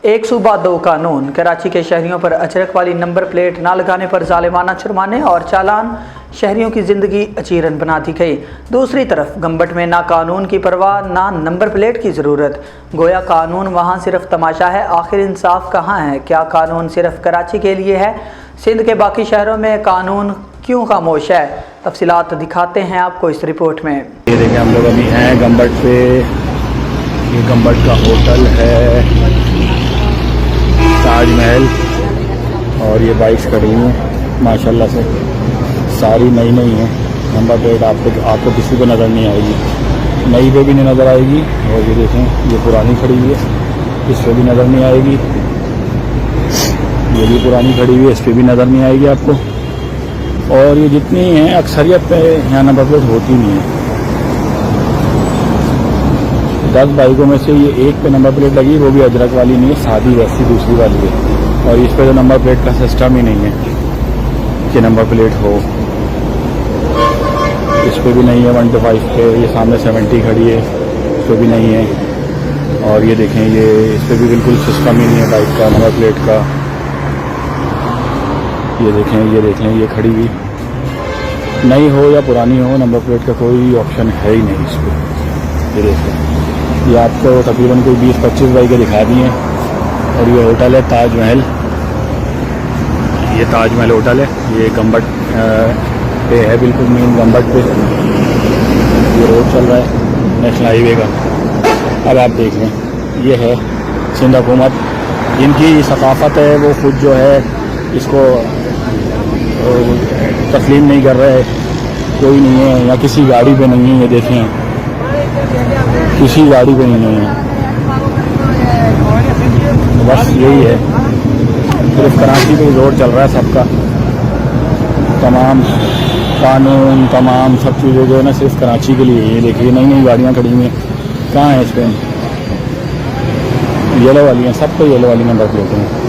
एक सूबा दो कानून। कराची के शहरियों पर अजरक वाली नंबर प्लेट ना लगाने पर जालिमाना जुर्माने और चालान शहरियों की ज़िंदगी अचीरन बना दी गई। दूसरी तरफ गंबट में ना कानून की परवाह ना नंबर प्लेट की ज़रूरत। गोया कानून वहाँ सिर्फ तमाशा है। आखिर इंसाफ कहाँ है? क्या कानून सिर्फ कराची के लिए है? सिंध के बाकी शहरों में कानून क्यों खामोश है? तफसीलात दिखाते हैं आपको इस रिपोर्ट में। ये देखिए, हम लोग अभी हैं गंबट पे। ये गंबट का होटल है ताज महल, और ये बाइक्स खड़ी हैं माशाल्लाह से, सारी नई नई हैं। नंबर प्लेट आपको किसी को नज़र नहीं आएगी, नई पे भी नहीं नज़र आएगी। और ये देखें, ये पुरानी खड़ी हुई है, इस पर भी नज़र नहीं आएगी। ये भी पुरानी खड़ी हुई है, इस पर भी नज़र नहीं आएगी आपको। और ये जितनी हैं अक्सरियत पे यहाँ नंबर प्लेट होती नहीं है। 10 बाइकों में से ये एक पे नंबर प्लेट लगी, वो भी अजरक वाली नहीं है, सादी वैसी दूसरी वाली है। और इस पे तो नंबर प्लेट का सिस्टम ही नहीं है कि नंबर प्लेट हो। इस पे भी नहीं है 1 to 5 पे। ये सामने 70 खड़ी है, इस पे भी नहीं है। और ये देखें, ये इस पे भी बिल्कुल सिस्टम ही नहीं है बाइक का, नंबर प्लेट का। ये देखें, ये देख लें, ये खड़ी हुई नई हो या पुरानी हो, नंबर प्लेट का कोई ऑप्शन है ही नहीं इस पर। ये देखें, ये आपको तकरीबन कोई 20-25 बाइकें दिखा दी हैं। और ये होटल है ताज महल, ये ताज महल होटल है। ये गंबट पे है, बिल्कुल मेन गंबट पे। ये रोड चल रहा है नेशनल हाईवे का। अब आप देख लें, ये है सिंध हुकूमत, जिनकी सकाफ़त है वो खुद जो है इसको तस्लीम नहीं कर रहे। कोई नहीं है, या किसी गाड़ी पे नहीं है। ये देखें, किसी गाड़ी पे नहीं है। तो बस यही है, सिर्फ कराची पे जोर चल रहा है सबका। तमाम कानून, तमाम सब चीज़ें जो है ना सिर्फ कराची के लिए। ये देखिए, नई नई गाड़ियाँ खड़ी हुई हैं। कहाँ है इस पर? येलो वाली हैं, सब पे येलो वाली नंबर प्लेटें हैं।